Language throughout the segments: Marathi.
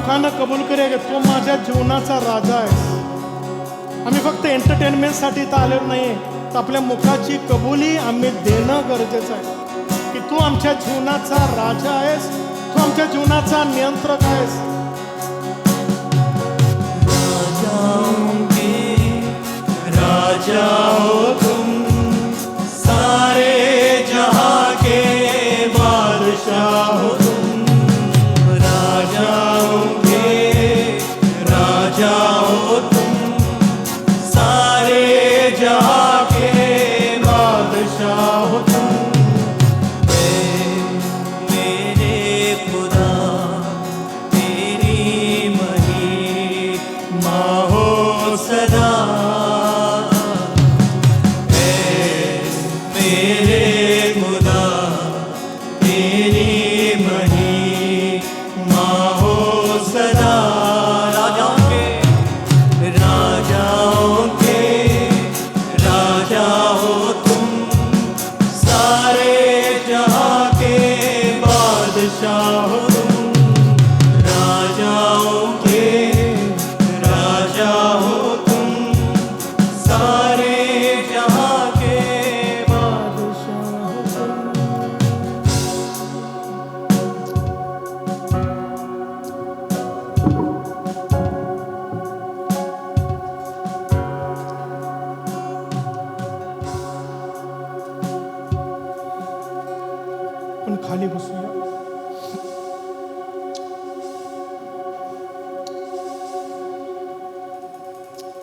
मुखानं कबूल करूया की तो माझ्या जीवनाचा राजा आहे. आम्ही फक्त एंटरटेनमेंटसाठी इथं आलेलो नाही, तर आपल्या मुखाची कबुली आम्ही देणं गरजेचं आहे की तू आमच्या जीवनाचा राजा आहेस, तू आमच्या जीवनाचा नियंत्रक आहेस. राजा हो तुम, सारे जहां के बादशाह हो तुम. राजाओं के राजा हो तुम, सारे जहां के बादशाह हो तुम. मेरे खुदा तेरी महिमा हो सदा. पण खाली बसूया.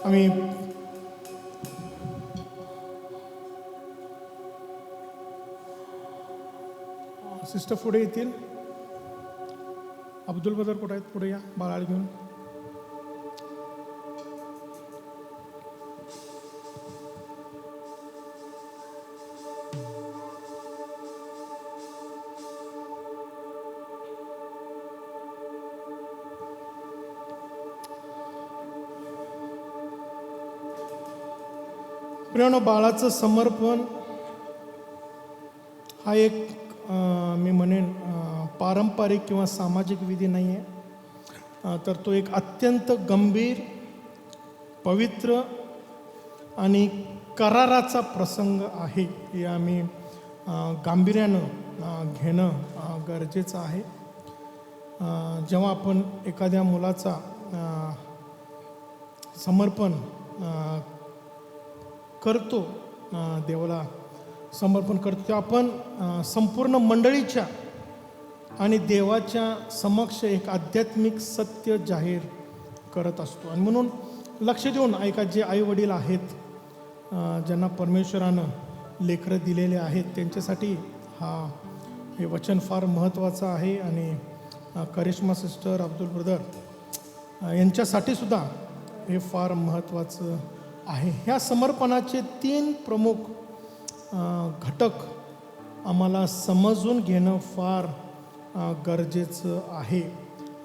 आम्ही सिस्टर पुढे येतील. अब्दुल बदर कुठे आहेत? पुढे या बाळाला घेऊन. प्रियानो, बाळाचं समर्पण हा एक मी म्हणेन पारंपरिक किंवा सामाजिक विधी नाही आहे, तर तो एक अत्यंत गंभीर, पवित्र आणि कराराचा प्रसंग आहे. हे आम्ही गांभीर्यानं घेणं गरजेचं आहे. जेव्हा आपण एखाद्या मुलाचा समर्पण करतो, देवाला समर्पण करतो, तेव्हा आपण संपूर्ण मंडळीच्या आणि देवाच्या समक्ष एक आध्यात्मिक सत्य जाहीर करत असतो. आणि म्हणून लक्ष देऊन ऐका, जे आई वडील आहेत, ज्यांना परमेश्वरानं लेकरं दिलेले आहेत, त्यांच्यासाठी हे वचन फार महत्त्वाचं आहे. आणि करिश्मा सिस्टर, अब्दुल ब्रदर यांच्यासाठी सुद्धा हे फार महत्त्वाचं आहे. ह्या समर्पणाचे 3 प्रमुख घटक आम्हाला समजून घेणं फार गरजेचं आहे.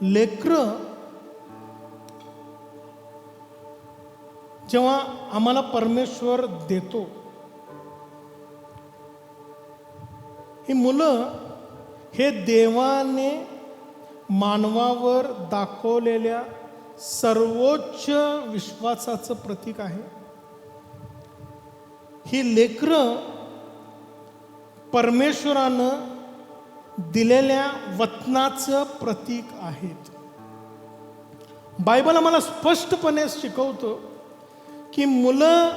लेकरं जेव्हा आम्हाला परमेश्वर देतो, ही मुलं हे देवाने मानवावर दाखवलेल्या सर्वोच्च विश्वासाचं प्रतीक आहे. ही लेकरं परमेश्वरानं दिलेल्या वचनाचं प्रतीक आहेत. बायबल आम्हाला स्पष्टपणे शिकवतो की मुलं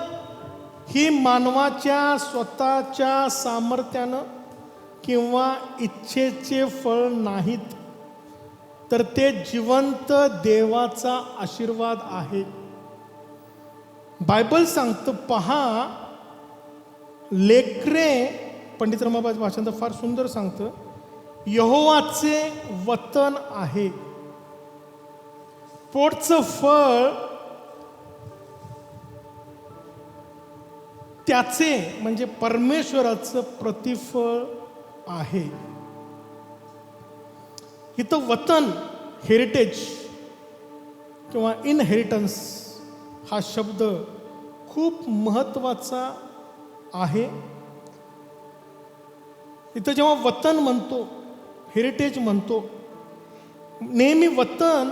ही मानवाच्या स्वतःच्या सामर्थ्यानं किंवा इच्छेचे फळ नाहीत, तर ते जिवंत देवाचा आशीर्वाद आहे. बायबल सांगतं, पहा, लेकरे, पंडित रमाबाई भाषांतर फार सुंदर सांगतं, यहोवाचे वतन आहे. पोटचं फळ त्याचे म्हणजे परमेश्वराचं प्रतिफळ आहे. इथं वतन, हेरिटेज किंवा इनहेरिटन्स हा शब्द खूप महत्त्वाचा आहे. इथं जेव्हा वतन म्हणतो, हेरिटेज म्हणतो, नेहमी वतन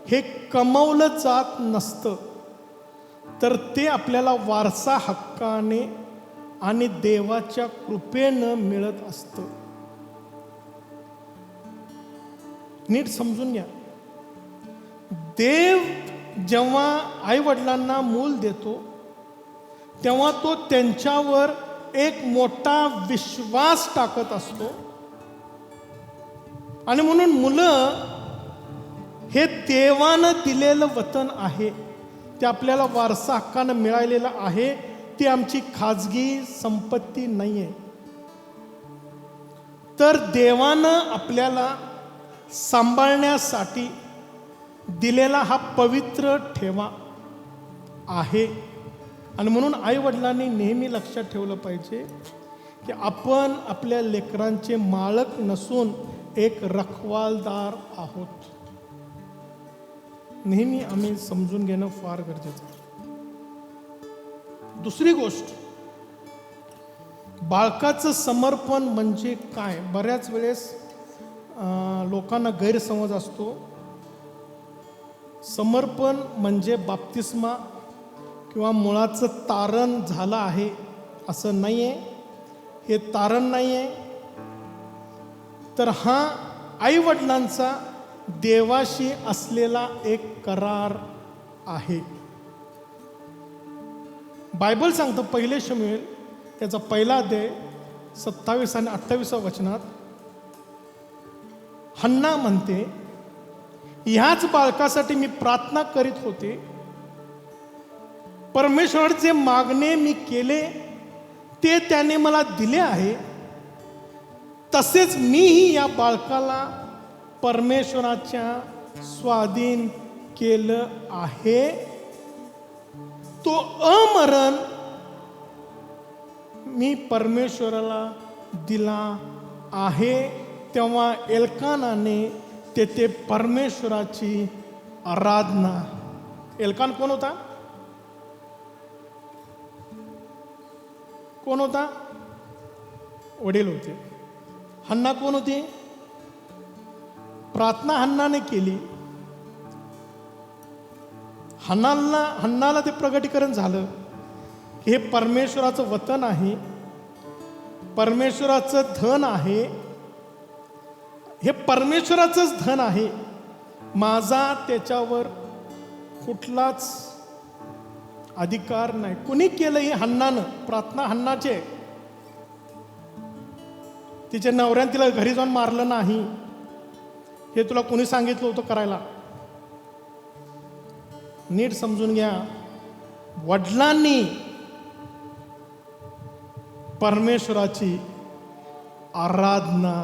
हे कमवलं जात नसतं, तर ते आपल्याला वारसा हक्काने आणि देवाच्या कृपेनं मिळत असतं. नीट समजून घ्या. देव जेव्हा आई वडिलांना मूल देतो तेव्हा तो त्यांच्यावर एक मोठा विश्वास टाकत असतो. आणि म्हणून मुलं हे देवानं दिलेलं वतन आहे, ते आपल्याला वारसा हक्कानं मिळालेलं आहे. ती आमची खाजगी संपत्ती नाही आहे. तर देवानं आपल्याला सांभाळण्यासाठी दिलेला हा पवित्र ठेवा आहे. आणि म्हणून आई वडिलांनी नेहमी लक्षात ठेवलं पाहिजे की आपण आपल्या लेकरांचे मालक नसून एक रखवालदार आहोत. नेहमी आम्ही समजून घेणं फार गरजेचं आहे. दुसरी गोष्ट, बाळकाचं समर्पण म्हणजे काय? बऱ्याच वेळेस लोकांना गैरसमज असतो. समर्पण म्हणजे बाप्तिस्मा किंवा मुळाचं तारण झालं आहे असं नाही आहे. हे तारण नाही आहे, तर हा आईवडिलांचा देवाशी असलेला एक करार आहे. बायबल सांगतं 1 शमूएल त्याचा 1 अध्याय 27 आणि 28 वचनात हन्ना म्हणते, ह्याच बाळकासाठी मी प्रार्थना करीत होते. परमेश्वराचे मागणे मी केले ते त्याने मला दिले आहे. तसेच मीही या बाळकाला परमेश्वराच्या स्वाधीन केलं आहे. तो अमरण मी परमेश्वराला दिला आहे. तेव्हा एल्कानाने तेथे परमेश्वराची आराधना. एल्कान कोण होता? कोण होता? वडील होते. हन्ना कोण होती? प्रार्थना हन्नाने केली. हन्नाला ते प्रगटीकरण झालं की हे परमेश्वराचं वतन आहे, परमेश्वराचं धन आहे, हे परमेश्वराचंच धन आहे, माझा त्याच्यावर कुठलाच अधिकार नाही. कुणी केलं? हे हन्नानं. प्रार्थना हन्नाचे. तिच्या नवऱ्यानं तिला घरी जाऊन मारलं नाही, हे तुला कुणी सांगितलं होतं करायला? नीट समजून घ्या. वडिलांनी परमेश्वराची आराधना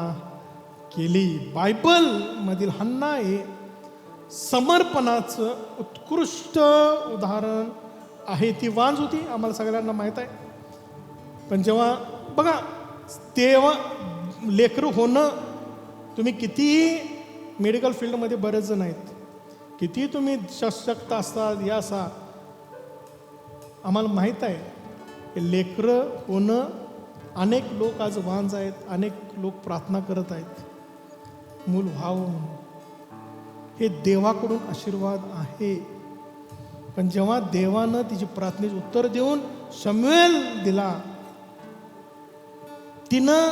केली. बायबल मधील हन्ना हे समर्पणाचं उत्कृष्ट उदाहरण आहे. ती वांज होती, आम्हाला सगळ्यांना माहीत आहे. पण जेव्हा बघा, तेव्हा लेकरं होणं, तुम्ही कितीही मेडिकल फील्डमध्ये बरेच जण आहेत, किती तुम्ही सशक्त असतात, या असा आम्हाला माहीत आहे. हे लेकरं होणं, अनेक लोक आज वांज आहेत, अनेक लोक प्रार्थना करत आहेत मूल व्हावं म्हणून. हे देवाकडून आशीर्वाद आहे. पण जेव्हा देवानं तिची प्रार्थनेचे उत्तर देऊन शमूएल दिला, तिनं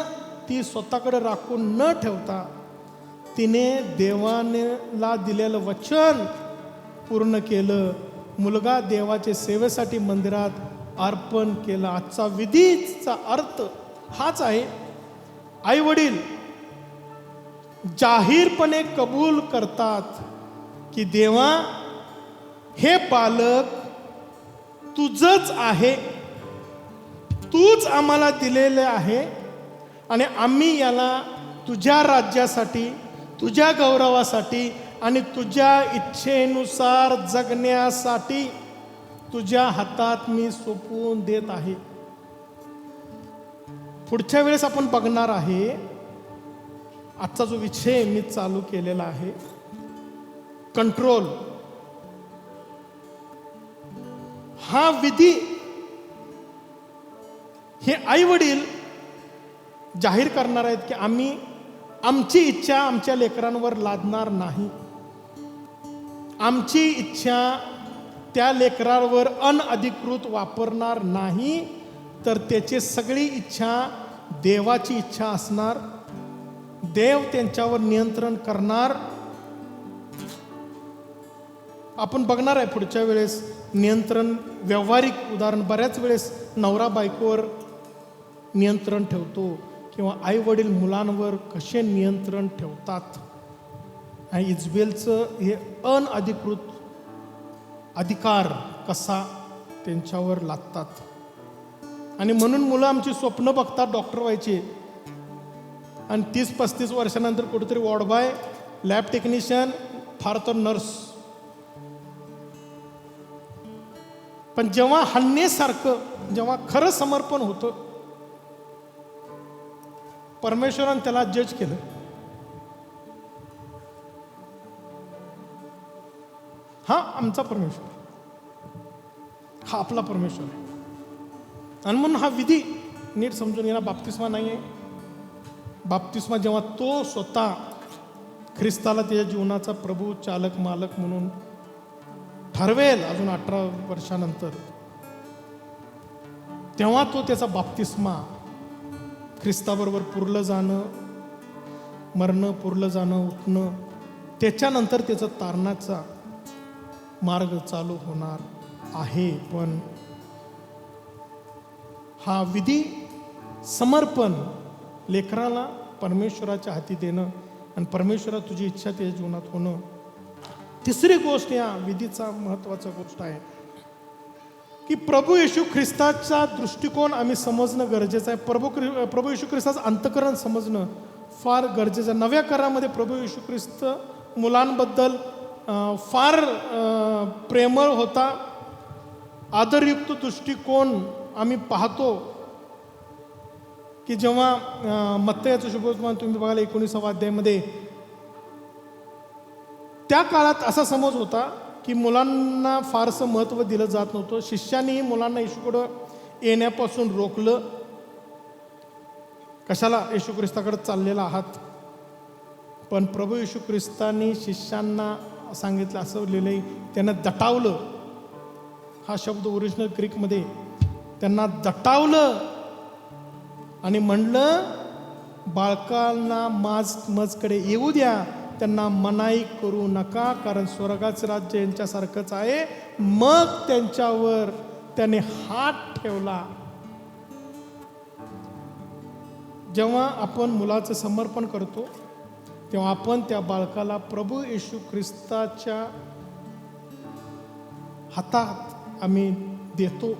ती स्वतःकडे राखून न ठेवता तिने देवानेला दिलेलं वचन पूर्ण केलं. मुलगा देवाच्या सेवेसाठी मंदिरात अर्पण केलं. आजचा विधीचा अर्थ हाच आहे. आई वडील जाहीरपणे कबूल करतात की देवा, हे बालक तुझंच आहे, तूच आम्हाला दिलेले आहे आणि आम्ही याला तुझ्या राज्यासाठी, तुझ्या गौरवासाठी आणि तुझ्या इच्छेनुसार जगण्यासाठी तुझ्या हातात मी सोपवून देत आहे. पुढच्या वेळेस आपण बघणार आहे, आजचा जो विषय मी चालू केलेला आहे, कंट्रोल. हा विधी हे आई वडील जाहीर करणार आहेत की आम्ही आमची इच्छा आमच्या लेकरांवर लादणार नाही. आमची इच्छा त्या लेकरावर अनधिकृत वापरणार नाही, तर त्याची सगळी इच्छा देवाची इच्छा असणार. देव त्यांच्यावर नियंत्रण करणार. आपण बघणार आहे पुढच्या वेळेस नियंत्रण, व्यावहारिक उदाहरण. बऱ्याच वेळेस नवरा बायकोवर नियंत्रण ठेवतो किंवा आई वडील मुलांवर कसे नियंत्रण ठेवतात. आणि इजबेलचं हे अनधिकृत अधिकार कसा त्यांच्यावर लादतात. आणि म्हणून मुलं आमची स्वप्न बघतात डॉक्टर व्हायचे, आणि 30-35 वर्षानंतर कुठेतरी वॉर्ड बॉय, लॅब टेक्निशियन, फार तर नर्स. पण जेव्हा हन्नेसारखं जेव्हा खरं समर्पण होतं, परमेश्वरानं त्याला जज केलं. हा आमचा परमेश्वर, हा आपला परमेश्वर आहे. आणि म्हणून हा विधी नीट समजून घेणं. बाप्तिस्मा नाही आहे. बाप्तिस्मा जेव्हा तो स्वतः ख्रिस्ताला त्याच्या जीवनाचा प्रभू, चालक, मालक म्हणून ठरवेल अजून 18 वर्षानंतर, तेव्हा तो त्याचा बाप्तिस्मा ख्रिस्ताबरोबर पुरलं जाणं, मरणं, पुरलं जाणं, उठणं, त्याच्यानंतर त्याचा तारणाचा मार्ग चालू होणार आहे. पण हा विधी, समर्पण, लेकराला परमेश्वराच्या हाती देणं आणि परमेश्वरा तुझी इच्छा त्याच्या जीवनात होणं. तिसरी गोष्ट या विधीचा महत्त्वाचा गोष्ट आहे की प्रभू येशू ख्रिस्ताचा दृष्टिकोन आम्ही समजणं गरजेचं आहे. प्रभू येशू ख्रिस्ताचं अंतःकरण समजणं फार गरजेचं आहे. नव्या करामध्ये प्रभू येशू ख्रिस्त मुलांबद्दल फार प्रेमळ होता. आदरयुक्त दृष्टिकोन आम्ही पाहतो की जेव्हा मत्तयाचं शुभवर्तमान तुम्ही बघाल 19व्या अध्यायामध्ये, त्या काळात असा समज होता की मुलांना फारसं महत्त्व दिलं जात नव्हतं. शिष्यांनीही मुलांना येशूकडं येण्यापासून रोखलं. कशाला? येशू ख्रिस्ताकडे चाललेला आहात. पण प्रभू येशू ख्रिस्तांनी शिष्यांना सांगितलं, असं लिहिलंय, त्यांना दटावलं. हा शब्द ओरिजिनल ग्रीकमध्ये, त्यांना दटावलं आणि म्हणलं बाळकांना मजकडे येऊ द्या, त्यांना मनाई करू नका, कारण स्वर्गाचं राज्य यांच्यासारखंच आहे. मग त्यांच्यावर त्याने हात ठेवला. जेव्हा आपण मुलाचं समर्पण करतो तेव्हा आपण त्या बाळकाला प्रभू येशू ख्रिस्ताच्या हातात आम्ही देतो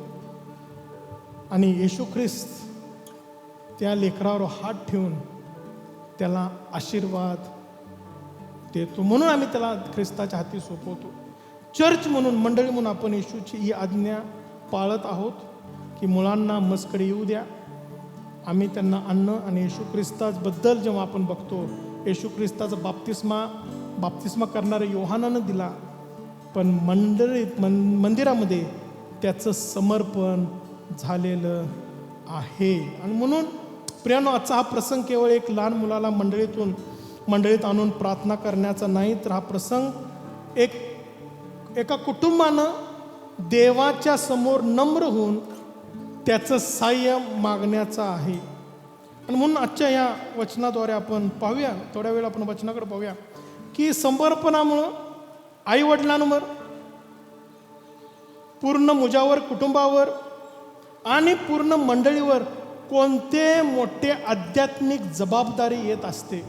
आणि येशू ख्रिस्त त्या लेकरावर हात ठेवून त्याला आशीर्वाद देतो. म्हणून आम्ही त्याला ख्रिस्ताच्या हाती सोपवतो. चर्च म्हणून, मंडळी म्हणून आपण येशूची ही आज्ञा पाळत आहोत की मुलांना मजकडे येऊ द्या. आम्ही त्यांना अन्न आणि येशू ख्रिस्ताबद्दल जेव्हा आपण बघतो, येशू ख्रिस्ताचा बाप्तिस्मा करणाऱ्या योहानानं दिला, पण मंदिरामध्ये त्याचं समर्पण झालेलं आहे. आणि म्हणून प्रियानो, आजचा हा प्रसंग केवळ एक लहान मुलाला मंडळीत आणून प्रार्थना करण्याचा नाही, तर हा प्रसंग एका कुटुंबानं देवाच्या समोर नम्र होऊन त्याचं सहाय्य मागण्याचा आहे. आणि म्हणून आजच्या या वचनाद्वारे आपण पाहूया, थोड्या वेळ आपण वचनाकडे पाहूया की समर्पणामुळं आईवडिलांवर, पूर्ण मुजावर, कुटुंबावर आणि पूर्ण मंडळीवर कोणते मोठे आध्यात्मिक जबाबदारी येत असते.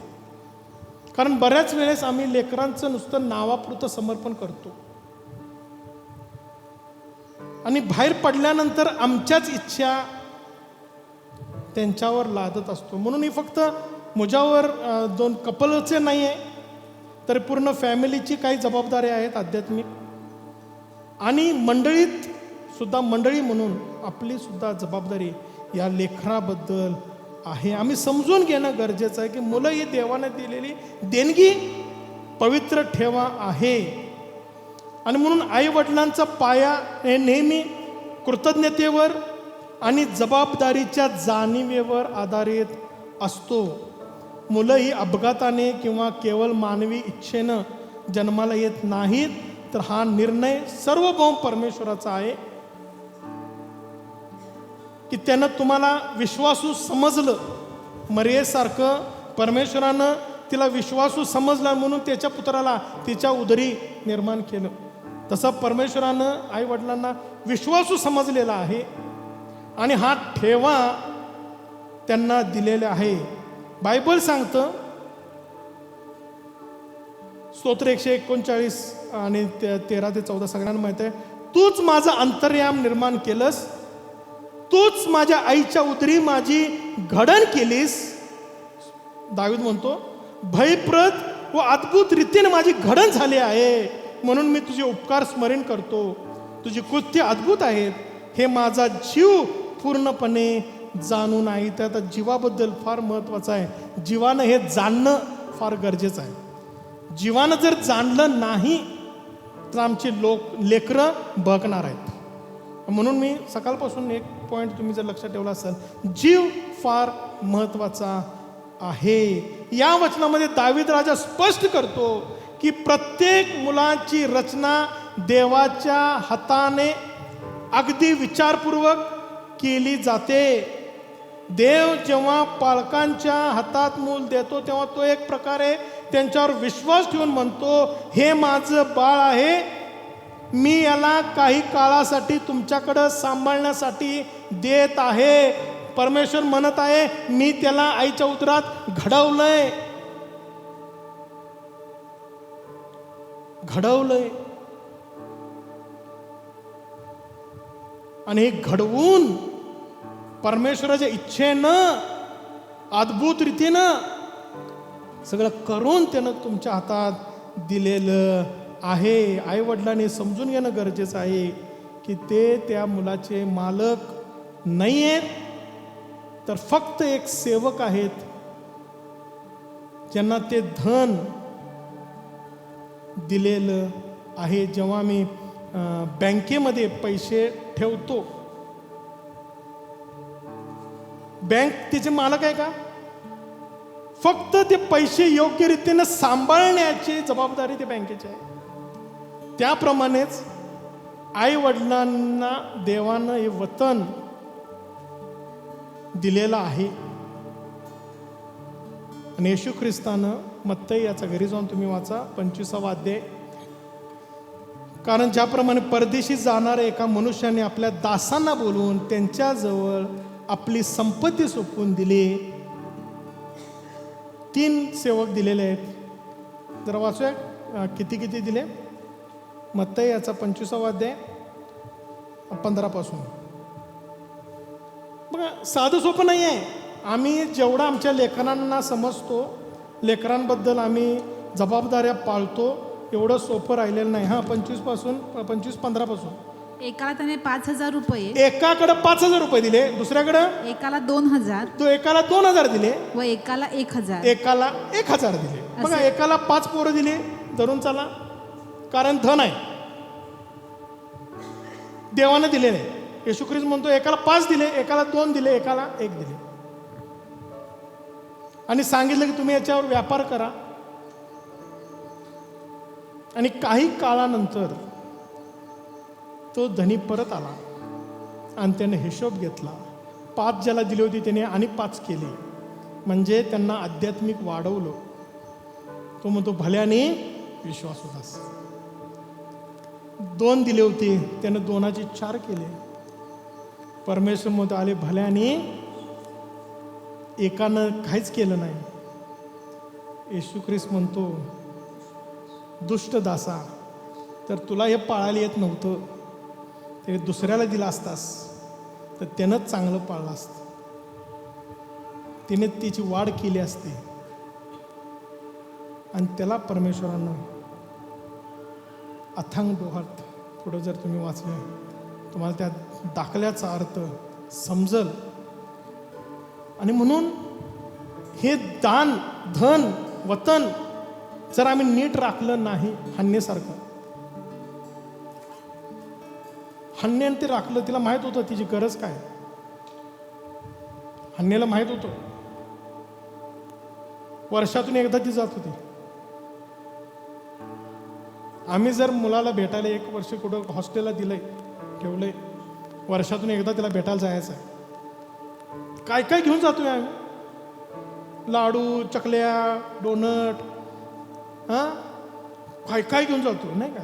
कारण बऱ्याच वेळेस आम्ही लेकरांचं नुसतं नावापुरतं समर्पण करतो आणि बाहेर पडल्यानंतर आमच्याच इच्छा त्यांच्यावर लादत असतो. म्हणून ही फक्त मुजावर, 2 कपलचे नाही आहे, तर पूर्ण फॅमिलीची काही जबाबदारी आहेत आध्यात्मिक. आणि मंडळीत सुद्धा, मंडळी म्हणून आपली सुद्धा जबाबदारी या लेकराबद्दल आहे. आम्ही समजून घेणं गरजेचं आहे की मुलं ही देवाने दिलेली देणगी पवित्र ठेवा आहे. आणि म्हणून आई वडिलांचा पाया हे नेहमी कृतज्ञतेवर आणि जबाबदारीच्या जाणीवेवर आधारित असतो. मुलं ही अपघाताने किंवा केवळ मानवी इच्छेनं जन्माला येत नाहीत, तर हा निर्णय सार्वभौम परमेश्वराचा आहे की त्यानं तुम्हाला विश्वासू समजलं. मरियेसारखं परमेश्वरानं तिला विश्वासू समजला म्हणून त्याच्या पुत्राला तिच्या उदरी निर्माण केलं. तसं परमेश्वरानं आई वडिलांना विश्वासू समजलेला आहे आणि हा ठेवा त्यांना दिलेला आहे. बायबल सांगतं, स्तोत्र 139 आणि 13 ते 14 सगळ्यांना माहित आहे, तूच माझं अंतर्याम निर्माण केलंस, तूच माझ्या आईच्या उदरी माझी घडण केलीस. दावीद म्हणतो, भयप्रद व अद्भुत रीतीने माझी घडण झाली आहे, म्हणून मी तुझे उपकार स्मरण करतो. तुझी कृत्य अद्भुत आहेत, हे माझा जीव पूर्णपणे जाणून आहे. तर आता जीवाबद्दल फार महत्त्वाचं आहे. जीवानं हे जाणणं फार गरजेचं आहे. जीवानं जर जाणलं नाही तर आमचे लेकरं बघणार आहेत. म्हणून मी सकाळपासून एक पॉईंट तुम्ही जर लक्षात ठेवला असेल, जीव फार महत्त्वाचा आहे. या वचनामध्ये दावीद राजा स्पष्ट करतो की प्रत्येक मुलाची रचना देवाच्या हाताने अगदी विचारपूर्वक केली जाते. देव जेव्हा पालकांच्या हातात मूल देतो तेव्हा तो एक प्रकारे त्यांच्यावर विश्वास ठेवून म्हणतो, हे माझं बाळ आहे, मी याला काही काळासाठी तुमच्याकडं सांभाळण्यासाठी देत आहे. परमेश्वर म्हणत आहे, मी त्याला आईच्या उदरात घडवलंय. आणि हे घडवून परमेश्वराच्या इच्छेनं अद्भुत रीतीनं सगळं करून त्यानं तुमच्या हातात दिलेलं आहे. आई वडिलांनी समजून घेणं गरजेचं आहे की ते त्या मुलाचे मालक नाही आहेत, तर फक्त एक सेवक आहेत, ज्यांना ते धन दिलेलं आहे. जेव्हा मी बँकेमध्ये पैसे ठेवतो, बँक तिचे मालक आहे का? फक्त ते पैसे योग्य रीतीने सांभाळण्याची जबाबदारी ते बँकेची आहे. त्याप्रमाणेच आई वडिलांना देवानं हे वतन दिलेलं आहे. आणि येशू ख्रिस्तानं मत्तई याचा घरी जाऊन तुम्ही वाचा 25वा अध्याय. कारण ज्याप्रमाणे परदेशी जाणाऱ्या एका मनुष्याने आपल्या दासांना बोलवून त्यांच्याजवळ आपली संपत्ती सोपवून दिली. 3 सेवक दिलेले आहेत. जरा वाचूया किती दिले. मत्तई याचा 25वा अध्याय 15 पासून. बघा, साधं सोपं नाही आहे. आम्ही जेवढं आमच्या लेकरांना समजतो, लेकरांबद्दल आम्ही जबाबदाऱ्या पाळतो, एवढं सोपं राहिलेलं नाही. 15 पासून. एकाला त्याने 5,000 रुपये, एकाकडे 5,000 रुपये दिले, दुसऱ्याकडे एकाला 2,000, तो एकाला 2,000 दिले व एकाला 1,000, एकाला 1,000 दिले. बघा, एकाला 5 पोरं दिले, धरून चला, कारण धन आहे, देवानं दिले नाही. येशू ख्रिस्त म्हणतो, एकाला 5 दिले, एकाला 2 दिले, एकाला 1 दिले. आणि सांगितलं की तुम्ही याच्यावर व्यापार करा. आणि काही काळानंतर तो धनी परत आला आणि त्याने हिशोब घेतला. 5 ज्याला दिली होती त्याने आणि 5 केले, म्हणजे त्यांना आध्यात्मिक वाढवलं. तो म्हणतो, भल्याने विश्वास होतास. 2 दिले होते, त्याने 2चे 4 केले. परमेश्वर म्हणतो, आले भल्याने, एकानं काहीच केलं नाही. येशू ख्रिस्त म्हणतो, दुष्ट दासा, तर तुला हे पाळायला येत नव्हतं, ते दुसऱ्याला दिला असतास तर त्यानंच चांगलं पाळलं असतं, तिने तिची वाढ केली असते. आणि त्याला परमेश्वरानं अथांग डोहात, पुढं जर तुम्ही वाचलं तुम्हाला त्या दाखल्याचा अर्थ समजल. आणि म्हणून हे दान, धन, वतन जर आम्ही नीट राखलं नाही, हन्नेसारखं, हन्नेनं ते राखलं, तिला माहित होतं तिची गरज काय. हन्नेला माहित होतं, वर्षातून एकदा ती जात होती. आम्ही जर मुलाला भेटायला 1 वर्ष कुठं हॉस्टेलला दिलंय ठेवलंय, वर्षातून एकदा त्याला भेटायला जायचं आहे, काय काय घेऊन जातोय आम्ही? लाडू, चकल्या, डोनट, हां काय काय घेऊन जातो नाही का?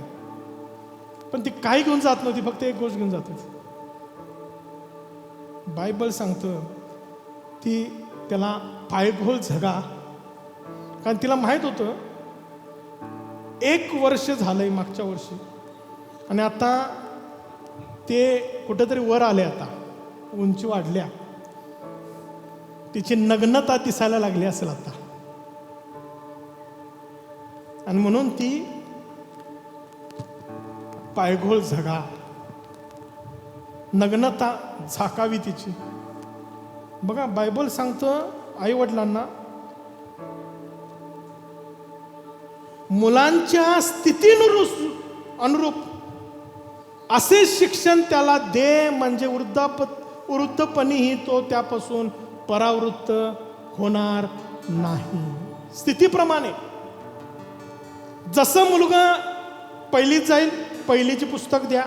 पण ती काही घेऊन जात नव्हती, फक्त एक गोष्ट घेऊन जात होती. बायबल सांगतं ती त्याला पायघोळ झगा, कारण तिला माहीत होतं 1 वर्ष झालंय मागच्या वर्षी, आणि आता ते कुठंतरी वर आले, आता उंची वाढल्या, तिची नग्नता दिसायला लागली असेल आता, आणि म्हणून ती पायघोळ झगा, नग्नता झाकावी तिची. बघा बायबल सांगतं आई वडिलांना मुलांच्या स्थितीनुरूप असे शिक्षण त्याला दे, म्हणजे वृद्धपणीही तो त्यापासून परावृत्त होणार नाही. स्थितीप्रमाणे जसं मुलगा पहिलीत जाईल, पहिलीची पुस्तक द्या,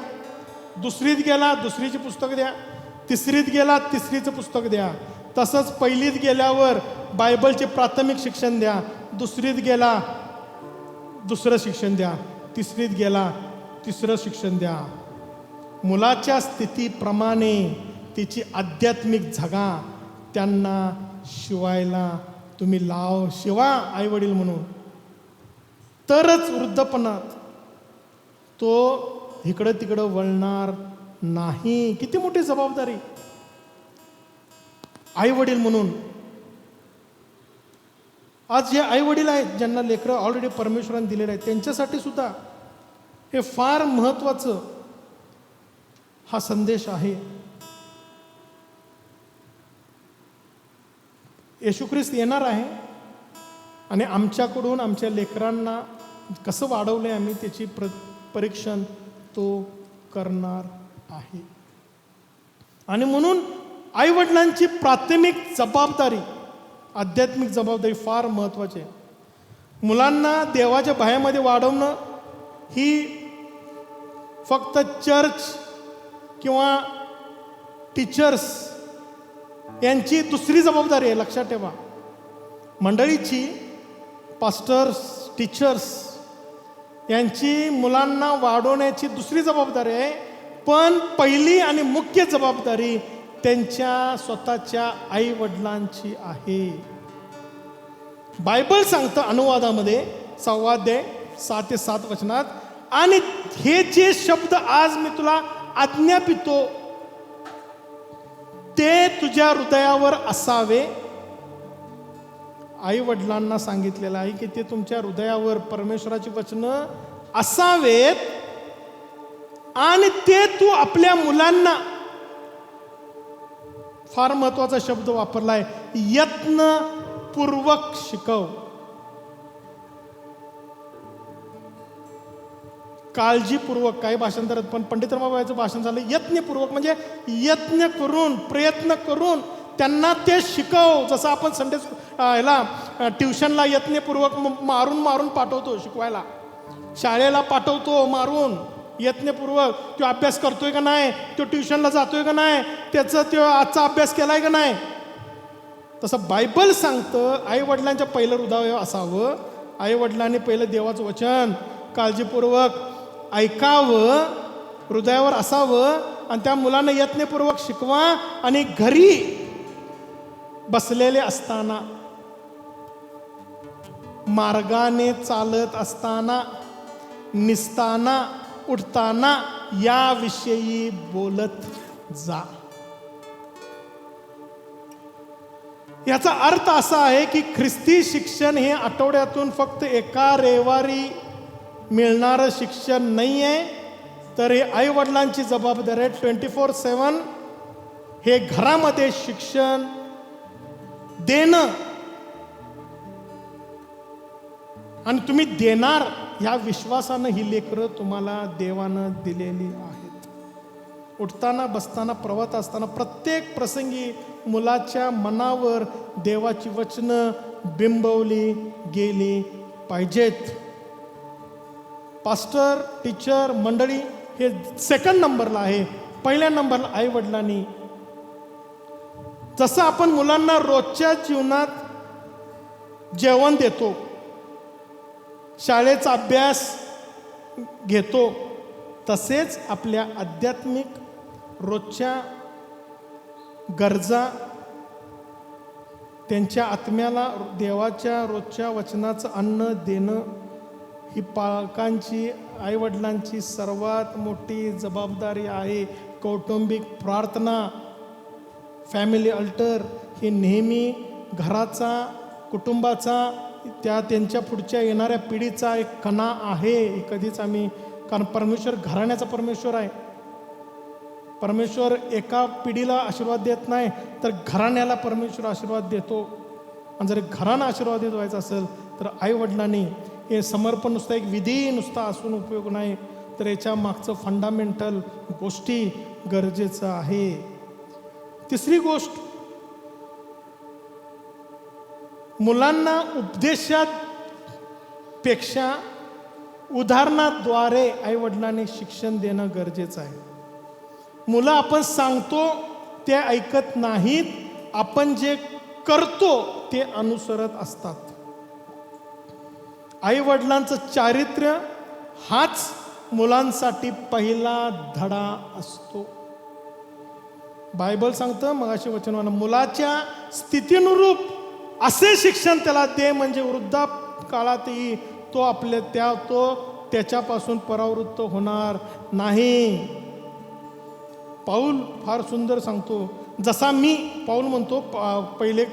दुसरीत गेला दुसरीची पुस्तक द्या, तिसरीत गेला तिसरीचं पुस्तक द्या, तसंच पहिलीत गेल्यावर बायबलचे प्राथमिक शिक्षण द्या, दुसरीत गेला दुसरं शिक्षण द्या, तिसरीत गेला तिसरं शिक्षण द्या. मुलाच्या स्थितीप्रमाणे तिची आध्यात्मिक झगा त्यांना शिवायला तुम्ही शिवा आई वडील म्हणून, तरच वृद्धपणात तो इकडं तिकडं वळणार नाही. किती मोठी जबाबदारी आई वडील म्हणून. आज जे आई वडील आहेत ज्यांना लेकरं ऑलरेडी परमेश्वराने दिलेलं आहे, त्यांच्यासाठी सुद्धा हे फार महत्त्वाचं हा संदेश आहे. येशू ख्रिस्त येणार आहे, आणि आमच्याकडून आमच्या लेकरांना कसं वाढवलंय आम्ही त्याची परीक्षण तो करणार आहे. आणि म्हणून आई वडिलांची प्राथमिक जबाबदारी, आध्यात्मिक जबाबदारी फार महत्त्वाची आहे. मुलांना देवाच्या भयामध्ये वाढवणं ही फक्त चर्च किंवा टीचर्स यांची दुसरी जबाबदारी आहे. लक्षात ठेवा, मंडळीची, पास्टर्स, टीचर्स यांची मुलांना वाढवण्याची दुसरी जबाबदारी आहे, पण पहिली आणि मुख्य जबाबदारी त्यांच्या स्वतःच्या आई वडिलांची आहे. बायबल सांगतं अनुवादामध्ये 6 अध्याय 6 ते 7 वचनात, आणि हे जे शब्द आज मी तुला आज्ञापितो ते तुझ्या हृदयावर असावे. आई वडिलांना सांगितलेलं आहे की ते तुमच्या हृदयावर परमेश्वराची वचनं असावेत, आणि ते तू आपल्या मुलांना, फार महत्वाचा शब्द वापरलाय, यत्नपूर्वक शिकव. काळजीपूर्वक, काही भाषांतरात पण पंडित रमाबाईचं भाषण झालं यत्नपूर्वक, म्हणजे यत्न करून, प्रयत्न करून त्यांना ते शिकव. जसं आपण संडे ह्याला ट्युशनला यत्नपूर्वक मारून मारून पाठवतो शिकवायला, शाळेला पाठवतो मारून यत्नपूर्वक. तो अभ्यास करतोय का नाही, तो ट्युशनला जातोय का नाही, त्याचा तो आजचा अभ्यास केलाय का नाही, तसं बायबल सांगतं आई वडिलांच्या पहिलं हृदय असावं. आई वडिलांनी पहिलं देवाचं वचन काळजीपूर्वक ऐकावं, हृदयावर असावं, आणि त्या मुलांना यत्नपूर्वक शिकवा. आणि घरी बसलेले असताना, मार्गाने चालत असताना, निसताना, उठताना याविषयी बोलत जा. याचा अर्थ असा आहे की ख्रिस्ती शिक्षण हे आठवड्यातून फक्त एका रविवारी मिळणारं शिक्षण नाही आहे, तर हे आई वडिलांची जबाबदारी आहे. 24/7 हे घरामध्ये शिक्षण देणं, आणि तुम्ही देणार ह्या विश्वासानं ही लेकरं तुम्हाला देवानं दिलेली आहेत. उठताना, बसताना, प्रवाहात असताना प्रत्येक प्रसंगी मुलाच्या मनावर देवाची वचनं बिंबवली गेली पाहिजेत. पास्टर, टीचर मंडळी हे सेकंड नंबरला आहे. पहिल्या नंबरला आई वडिलांनी. जसं आपण मुलांना रोजच्या जीवनात जेवण देतो, शाळेचा अभ्यास घेतो, तसेच आपल्या आध्यात्मिक रोजच्या गरजा, त्यांच्या आत्म्याला देवाच्या रोजच्या वचनाचं अन्न देणं ही पालकांची, आईवडिलांची सर्वात मोठी जबाबदारी आहे. कौटुंबिक प्रार्थना, फॅमिली अल्टर हे नेहमी घराचा, कुटुंबाचा, त्यांच्या पुढच्या येणाऱ्या पिढीचा एक कणा आहे. हे कधीच आम्ही, कारण परमेश्वर घराण्याचा परमेश्वर आहे. परमेश्वर एका पिढीला आशीर्वाद देत नाही, तर घराण्याला परमेश्वर आशीर्वाद देतो. आणि जर घराणं आशीर्वादित व्हायचं असेल तर आईवडिलांनी हे समर्पण नुसतं एक विधी नुसता असून उपयोग नाही, तर याच्या मागचं फंडामेंटल गोष्टी गरजेचं आहे. तिसरी गोष्ट, मुलांना उपदेशात पेक्षा उदाहरणाद्वारे आईवडिलांनी शिक्षण देणं गरजेचं आहे. मुलं आपण सांगतो ते ऐकत नाहीत, आपण जे करतो ते अनुसरत असतात. आईवडिलांचं चारित्र्य हाच मुलांसाठी पहिला धडा असतो. बायबल सांगतं, मग असे वचन म्हणा, मुलाच्या स्थितीनुरूप असे शिक्षण त्याला दे, म्हणजे वृद्धापकाळातही तो त्याच्यापासून परावृत्त होणार नाही. पाऊल फार सुंदर सांगतो, जसा मी, पाऊल म्हणतो पहिले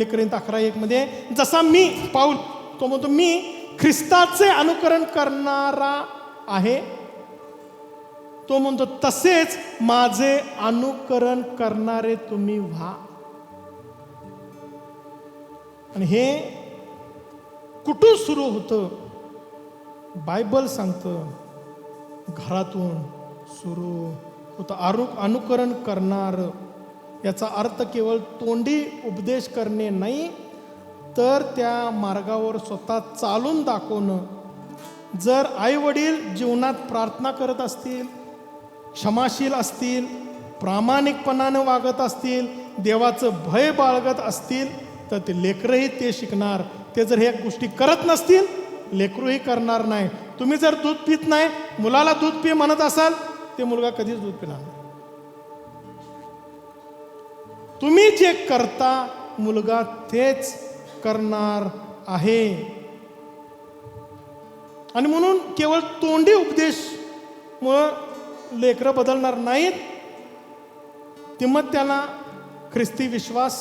करिंथ 11:1 मध्ये, जसा मी पाऊल, तो म्हणतो मी ख्रिस्ताचे अनुकरण करणारा आहे, तो म्हणतो तसेच माझे अनुकरण करणारे तुम्ही व्हा. आणि हे कुठून सुरू होतं? बायबल सांगतं घरातून सुरू होतं. अनुकरण करणार याचा अर्थ केवळ तोंडी उपदेश करणे नाही, तर त्या मार्गावर स्वतः चालून दाखवणं. जर आई वडील जीवनात प्रार्थना करत असतील, क्षमाशील असतील, प्रामाणिकपणानं वागत असतील, देवाचं भय बाळगत असतील, तर ते लेकरंही ते शिकणार. ते जर ह्या गोष्टी करत नसतील, लेकरूही करणार नाही. तुम्ही जर दूध पित नाही, मुलाला दूध पी म्हणत असाल, ते मुलगा कधीच दूध पिणार नाही. तुम्ही जे करता मुलगा तेच करणार आहे. आणि म्हणून केवळ तोंडी उपदेश मुळे लेकरं बदलणार नाहीत. ते मग त्याला ख्रिस्ती विश्वास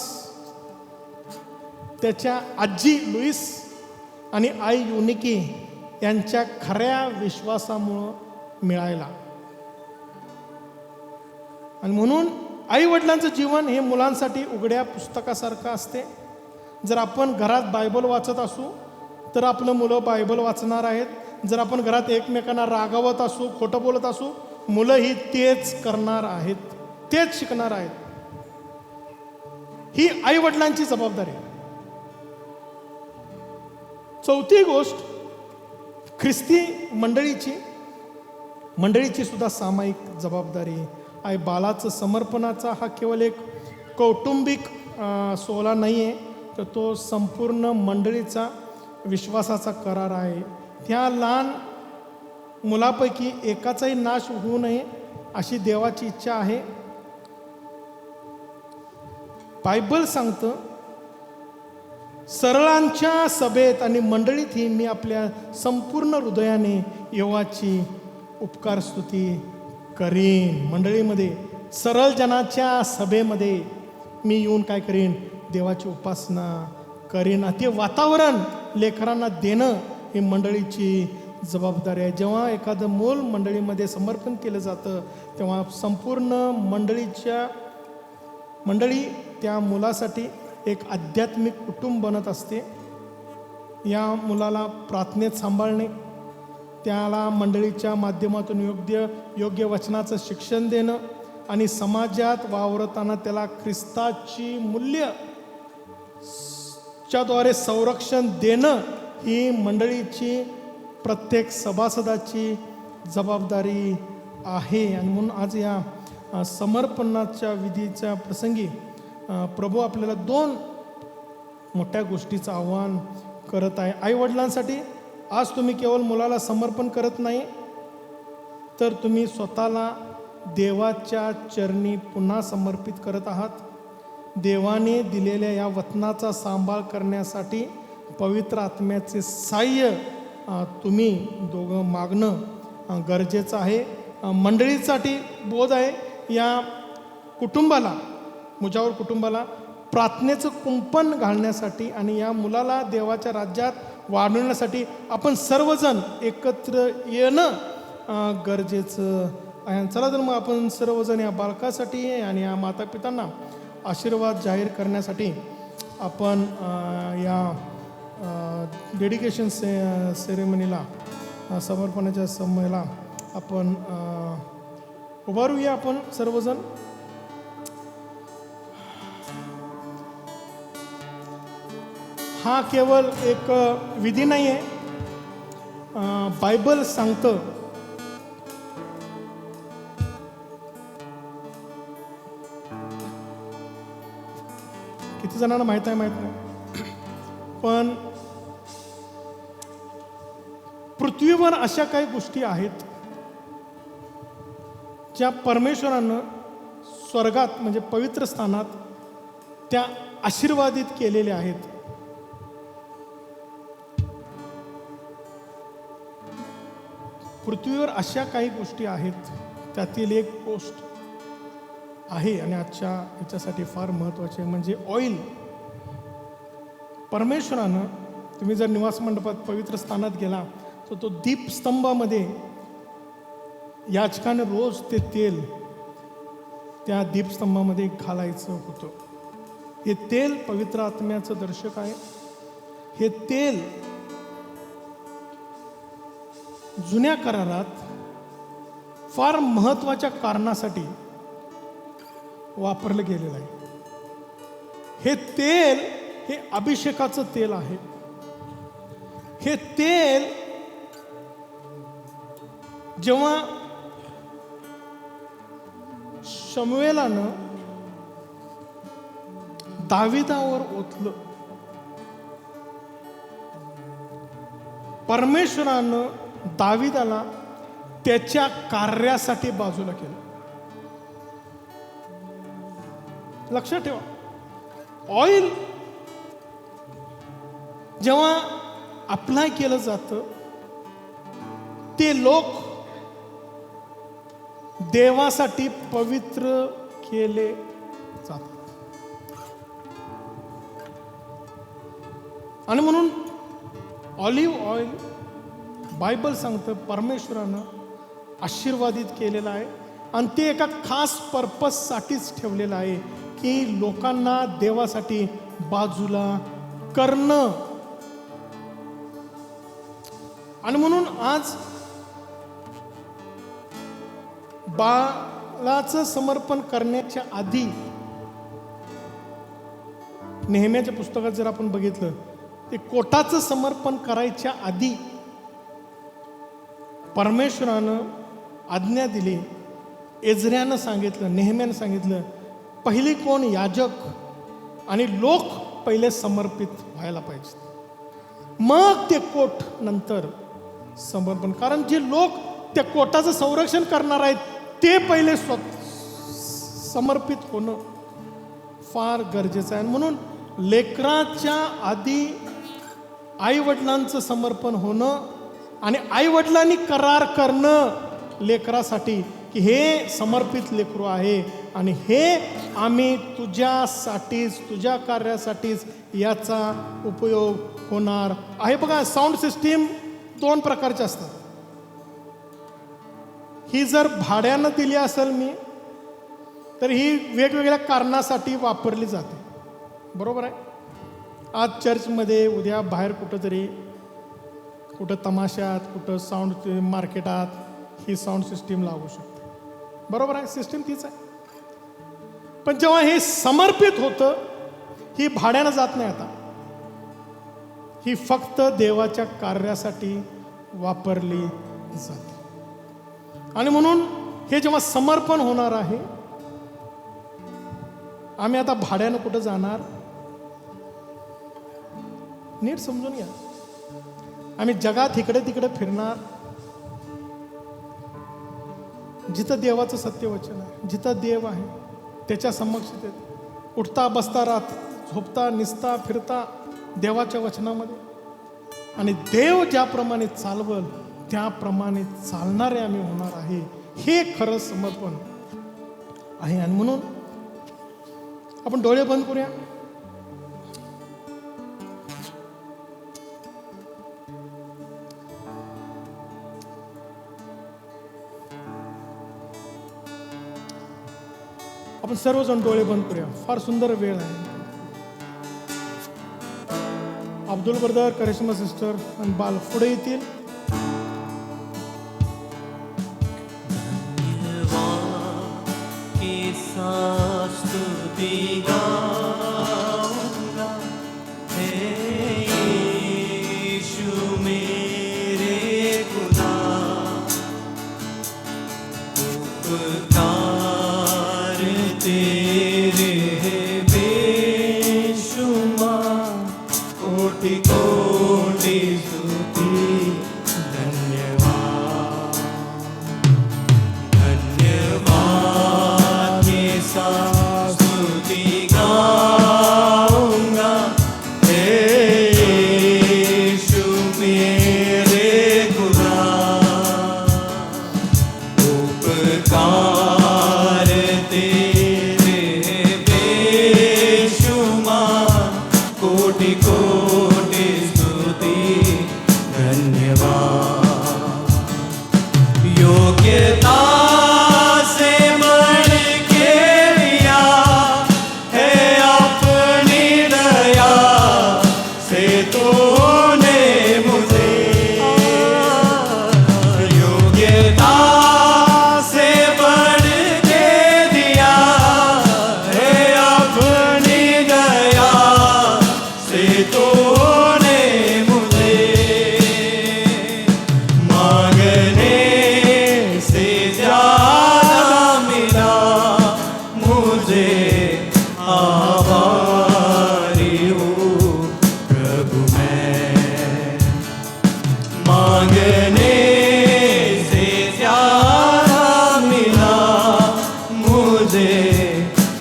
त्याच्या आजी लुईस आणि आई युनिकी यांच्या खऱ्या विश्वासामुळं मिळायला. आणि म्हणून आई वडिलांचं जीवन हे मुलांसाठी उघड्या पुस्तकासारखं असते. जर आपण घरात बायबल वाचत असू तर आपलं मुलं बायबल वाचणार आहेत. जर आपण घरात एकमेकांना रागावत असू, खोटं बोलत असू, मुलंही तेच करणार आहेत, तेच शिकणार आहेत. ही आई वडिलांची जबाबदारी आहे. चौथी गोष्ट, ख्रिस्ती मंडळीची सुद्धा सामायिक जबाबदारी आहे. बालाचं समर्पणाचा हा केवळ एक कौटुंबिक सोहळा नाही आहे, तर तो संपूर्ण मंडळीचा विश्वासाचा करार आहे. त्या लहान मुलापैकी एकाचाही नाश होऊ नये अशी देवाची इच्छा आहे. बायबल सांगतं, सरळांच्या सभेत आणि मंडळीतही मी आपल्या संपूर्ण हृदयाने यहोवाची उपकार स्तुती करीन. मंडळीमध्ये, सरळ जनाच्या सभेमध्ये मी येऊन काय करीन? देवाची उपासना करीन. ते वातावरण लेकरांना देणं ही मंडळीची जबाबदारी आहे. जेव्हा एखादं मूल मंडळीमध्ये समर्पण केलं जातं, तेव्हा संपूर्ण मंडळी त्या मुलासाठी एक आध्यात्मिक कुटुंब बनत असते. या मुलाला प्रार्थनेत सांभाळणे, त्याला मंडळीच्या माध्यमातून योग्य वचनाचं शिक्षण देणं आणि समाजात वावरताना त्याला ख्रिस्ताची मूल्य च्याद्वारे संरक्षण देणं ही मंडळीची प्रत्येक सभासदाची जबाबदारी आहे. आणि म्हणून आज या समर्पणाच्या विधीच्या प्रसंगी प्रभू आपल्याला 2 मोठ्या गोष्टीचं आव्हान करत आहे. आईवडिलांसाठी आज तुम्ही केवळ मुलाला समर्पण करत नाही, तर तुम्ही स्वतःला देवाच्या चरणी पुन्हा समर्पित करत आहात. देवाने दिलेल्या या वचनाचा सांभाळ करण्यासाठी पवित्र आत्म्याचे साह्य तुम्ही दोघं मागणं गरजेचं आहे. मंडळीसाठी बोध आहे. या कुटुंबाला, मुजावर कुटुंबाला प्रार्थनेचं कुंपण घालण्यासाठी आणि या मुलाला देवाच्या राज्यात वाढवण्यासाठी आपण सर्वजण एकत्र येणं गरजेचं आहे. चला तर मग आपण सर्वजण या बालकासाठी आणि या मातापितांना आशीर्वाद जाहीर करण्यासाठी आपण या डेडिकेशन सेरेमनीला, समर्पणाच्या समयला आपण उभारूया. आपण सर्वजण हा केवळ एक विधी नाही आहे. बायबल सांगतं किती जणांना माहीत आहे माहीत नाही, पण पृथ्वीवर अशा काही गोष्टी आहेत ज्या परमेश्वरानं स्वर्गात म्हणजे पवित्र स्थानात त्या आशीर्वादित केलेल्या आहेत. पृथ्वीवर अशा काही गोष्टी आहेत, त्यातील एक गोष्ट आहे आणि आजच्या ह्याच्यासाठी फार महत्त्वाचे म्हणजे ऑइल. परमेश्वरानं, तुम्ही जर निवास मंडपात पवित्र स्थानात गेला तर तो दीपस्तंभामध्ये याचकाने रोज ते तेल त्या दीपस्तंभामध्ये घालायचं होतं. हे तेल पवित्र आत्म्याचं दर्शक आहे. हे तेल जुन्या करारात फार महत्त्वाच्या कारणासाठी वापरलं गेलेलं आहे. हे तेल हे अभिषेकाचं तेल आहे. हे तेल जेव्हा शमूएलानं दाविदावर ओतलं, परमेश्वरानं दाविदाला त्याच्या कार्यासाठी बाजूला केलं. लक्षात ठेवा, ऑइल जेव्हा अप्लाय केलं जातं ते लोक देवासाठी पवित्र केले जातात. आणि म्हणून ऑलिव्ह ऑइल बायबल सांगतं परमेश्वरानं आशीर्वादित केलेलं आहे आणि ते एका खास पर्पजसाठीच ठेवलेलं आहे की लोकांना देवासाठी बाजूला करणं. आणि म्हणून आज बाळाचं समर्पण करण्याच्या आधी नेहम्याच्या पुस्तकात जर आपण बघितलं ते कोटाचं समर्पण करायच्या आधी परमेश्वरानं आज्ञा दिली. एजऱ्यानं सांगितलं, नेहम्यानं सांगितलं, पहिली कोण याजक आणि लोक पहिले समर्पित व्हायला पाहिजे, मग ते कोट नंतर समर्पण. कारण जे लोक त्या कोटाचं संरक्षण करणार आहेत ते पहिले समर्पित होणं फार गरजेचं आहे. म्हणून लेकराच्या आधी आईवडिलांचं समर्पण होणं आणि आईवडिलांनी करार करणं लेकरासाठी की हे समर्पित लेकरू आहे आणि हे आम्ही तुझ्यासाठीच, तुझ्या कार्यासाठीच याचा उपयोग होणार आहे. बघा, साऊंड सिस्टीम 2 प्रकारच्या असतात. ही जर भाड्यानं दिली असेल मी तर ही वेगवेगळ्या कारणासाठी वापरली जाते, बरोबर आहे. आज चर्चमध्ये, उद्या बाहेर कुठंतरी, कुठं तमाशात, कुठं साऊंड मार्केटात ही साऊंड सिस्टीम लागू शकते, बरोबर आहे. सिस्टीम तीच आहे. पण जेव्हा हे समर्पित होतं ही भाड्यानं जात नाही. आता ही फक्त देवाच्या कार्यासाठी वापरली जाते. आणि म्हणून हे जेव्हा समर्पण होणार आहे, आम्ही आता भाड्यानं कुठं जाणार, नीट समजून घ्या. आम्ही जगात इकडे तिकडे फिरणार, जिथं देवाचं सत्यवचन आहे, जिथं देव आहे त्याच्या समक्षतेत उठता बसता राहत झोपता निसता फिरता देवाच्या वचनामध्ये, आणि देव ज्याप्रमाणे चालवल त्याप्रमाणे चालणारे आम्ही होणार आहे. हे खरं समर्पण आहे. आणि म्हणून आपण डोळे बंद करूया. आपण सर्वजण डोळे बंद करूया. फार सुंदर वेळ आहे. अब्दुल ब्रदर, करिश्मा सिस्टर आणि बाल पुढे येतील. स्तुति गाऊंगा, हे यीशु मेरे खुदा, उपकार तेरे बेशुमार, कोटि कोटि स्तुति धन्यवाद, धन्यवाद के साथ स्तुति गाऊंगा, हे यीशु मेरे खुदा, उपकार तेरे बेशुमार, कोटि कोटि स्तुति धन्यवाद, योग्यता से बढ़ के दिया है अपनी दया से तूने मुझे, योग्यता से बढ़ के दिया है अपनी दया से तूने मुझे, मांगने से ज्यादा मिला मुझे, आभारी हूँ प्रभु मैं, मांगने से ज्यादा मिला मुझे,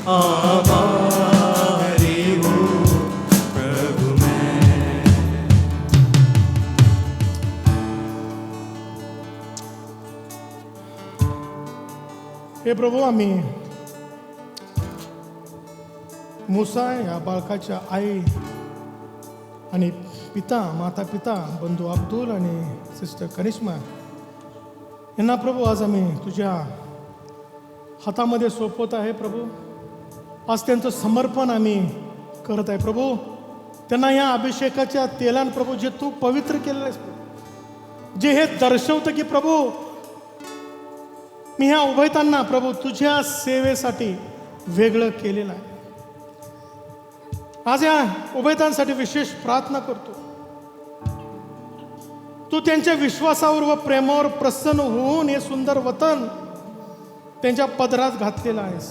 आभारी हूँ प्रभु मैं. हे प्रभू, आम्ही मूसा या बाळकाच्या आई आणि पिता, माता पिता, बंधू अब्दुल आणि सिस्टर करिश्मा यांना प्रभू आज आम्ही तुझ्या हातामध्ये सोपवत आहे. प्रभू, आज त्यांचं समर्पण आम्ही करत आहे. प्रभू, त्यांना या अभिषेकाच्या तेलान प्रभू जे तू पवित्र केलेलं आहेस, जे हे दर्शवतं की प्रभू मी ह्या उभयतांना प्रभू तुझ्या सेवेसाठी वेगळं केलेलं आहे. आज या उभयतांसाठी विशेष प्रार्थना करतो. तू त्यांच्या विश्वासावर व प्रेमावर प्रसन्न होऊन हे सुंदर वतन त्यांच्या पदरात घातलेलं आहेस.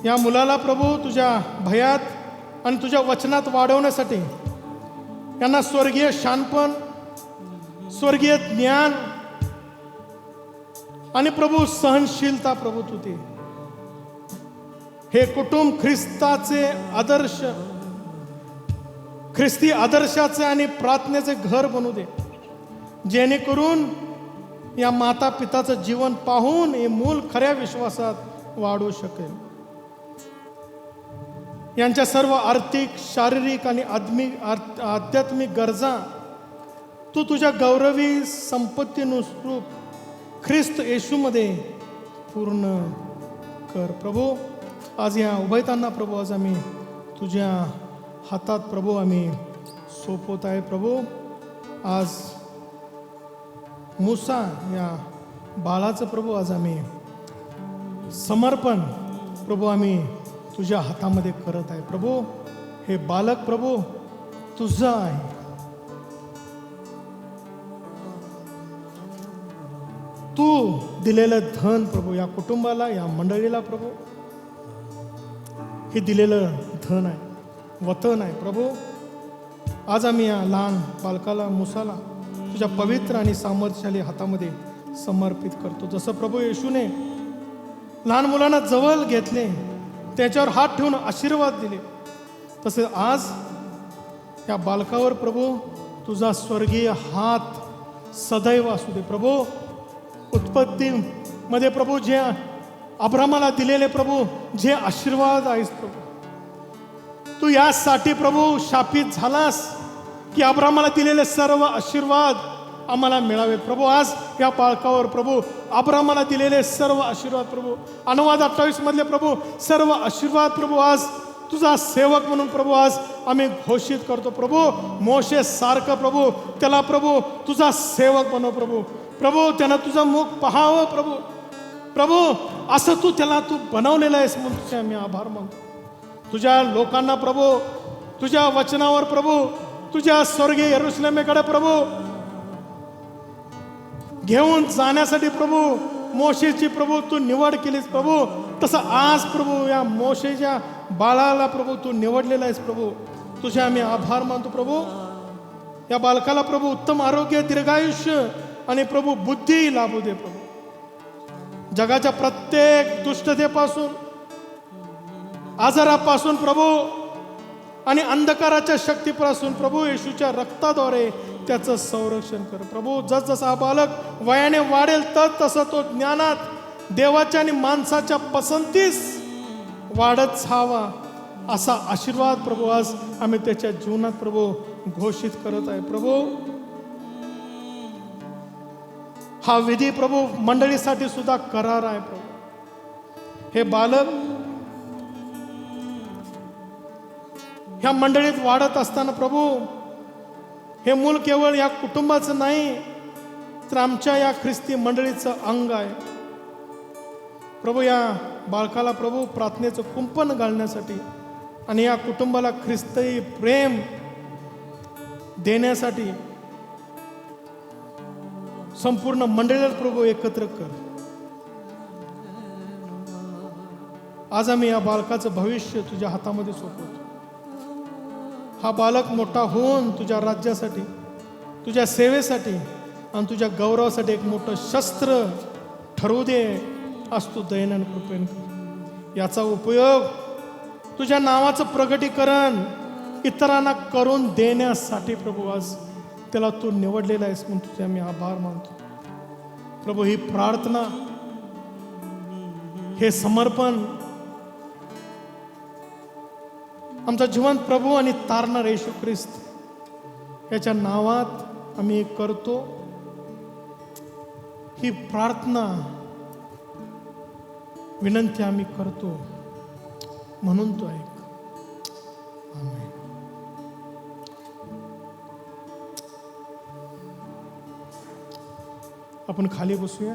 या मुलाला प्रभू तुझ्या भयात आणि तुझ्या वचनात वाढवण्यासाठी यांना स्वर्गीय शानपण, स्वर्गीय ज्ञान आणि प्रभू सहनशीलता प्रभू तू दे. हे कुटुंब ख्रिस्ताचे आदर्श, ख्रिस्ती आदर्शाचे आणि प्रार्थनेचे घर बनू दे, जेणेकरून या माता पिताचं जीवन पाहून हे मूल खऱ्या विश्वासात वाढू शकेल. यांच्या सर्व आर्थिक, शारीरिक आणि आध्यात्मिक गरजा तू तुझ्या गौरवी संपत्तीनुरूप ख्रिस्त येशूमध्ये पूर्ण कर. प्रभू, आज या उभयतांना प्रभू आज आम्ही तुझ्या हातात प्रभू आम्ही सोपवत आहे. प्रभू, आज मूसा या बाळाचं प्रभू आज आम्ही समर्पण प्रभू आम्ही तुझ्या हातामध्ये करत आहे. प्रभू, हे बालक प्रभू तुझं आहे. तू दिलेलं धन प्रभू या कुटुंबाला, या मंडळीला प्रभू, हे दिलेलं धन आहे, वतन आहे प्रभू. आज आम्ही या लहान बालकाला, मुसाला तुझ्या पवित्र आणि सामर्थ्यशाली हातामध्ये समर्पित करतो. जसं प्रभू येशूने लहान मुलांना जवळ घेतले, त्याच्यावर हात ठेवून आशीर्वाद दिले, तसे आज या बालकावर प्रभू तुझा स्वर्गीय हात सदैव असू दे प्रभू. उत्पत्तीमध्ये प्रभू जे अब्रामाला दिलेले प्रभू जे आशीर्वाद आहेस प्रभू, तू यासाठी प्रभू शापित झालास की अब्रामाला दिलेले सर्व आशीर्वाद आम्हाला मिळावे प्रभू. आज या बालकावर प्रभू अब्रामाला दिलेले सर्व आशीर्वाद प्रभू, अनुवाद 28 मधले प्रभू सर्व आशीर्वाद प्रभू आज तुझा सेवक म्हणून प्रभू आज आम्ही घोषित करतो प्रभू. मोशे सारखं प्रभू त्याला प्रभू तुझा सेवक बनव प्रभू. प्रभू त्यानं तुझं मुख पाहावं प्रभू. प्रभू असं तू त्याला तू बनवलेलं आहेस म्हणून तुझे आम्ही आभार मानतो. तुझ्या लोकांना प्रभू तुझ्या वचनावर प्रभू, तुझ्या स्वर्गीय यरूशलेमेकडे प्रभू घेऊन जाण्यासाठी प्रभू मोशेची प्रभू तू निवड केलीस प्रभू. तसं आज प्रभू या मोशेच्या बाळाला प्रभू तू निवडलेला आहेस प्रभू. तुझे आम्ही आभार मानतो प्रभू. या बालकाला प्रभू उत्तम आरोग्य, दीर्घायुष्य आणि प्रभू बुद्धी लाभू दे प्रभू. जगाच्या प्रत्येक दुष्टतेपासून, आजारापासून प्रभू आणि अंधकाराच्या शक्तीपासून प्रभू येशूच्या रक्ताद्वारे त्याचं संरक्षण कर प्रभू. जसजसा हा बालक वयाने वाढेल तसं तो ज्ञानात, देवाच्या आणि माणसाच्या पसंतीस वाढत जावा असा आशीर्वाद प्रभू आज आम्ही त्याच्या जीवनात प्रभू घोषित करत आहे प्रभू. हा विधी प्रभू मंडळीसाठी सुद्धा करार आहे प्रभू. हे बालक ह्या मंडळीत वाढत असताना प्रभू हे मूल केवळ या कुटुंबाचं नाही तर आमच्या या ख्रिस्ती मंडळीचं अंग आहे प्रभू. या बालकाला प्रभू प्रार्थनेचं कुंपण घालण्यासाठी आणि या कुटुंबाला ख्रिस्ती प्रेम देण्यासाठी संपूर्ण मंडळीला प्रभू एकत्र कर. आज आम्ही या बालकाचं भविष्य तुझ्या हातामध्ये सोपवतो. हा बालक मोठा होऊन तुझ्या राज्यासाठी, तुझ्या सेवेसाठी आणि तुझ्या गौरवासाठी एक मोठं शस्त्र ठरवू दे. आज तू दयेनं कृपेन कर. याचा उपयोग तुझ्या नावाचं प्रगटीकरण इतरांना करून देण्यासाठी प्रभू आज त्याला तू निवडलेला आहेस म्हणून तुझे आम्ही आभार मानतो प्रभू. ही प्रार्थना, हे समर्पण आमचा जीवन प्रभू आणि तारणार येशू ख्रिस्त याच्या नावात आम्ही करतो. ही प्रार्थना विनंती आम्ही करतो म्हणून तो ऐक. आमेन. आपण खाली बसूया.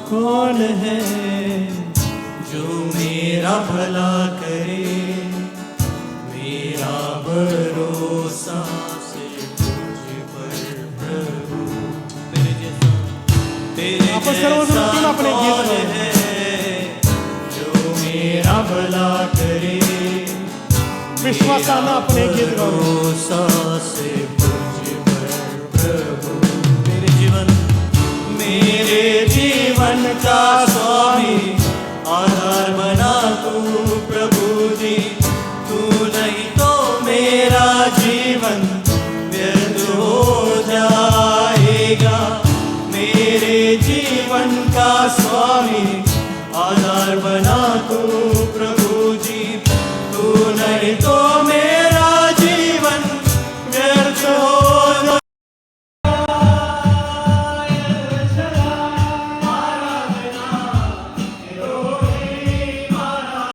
कौन है जो मेरा भला करे, मेरा भरोसा सिर्फ तुझ पर प्रभु. तेरे आपण सर्वजण मिळून आपण एक गीत कौन गाऊया. है जो मेरा भला करे, विश्वासानं आपण एक गीत गाऊया. भरोसा सिर्फ तुझ पर प्रभु. मेरे जीवन का स्वामी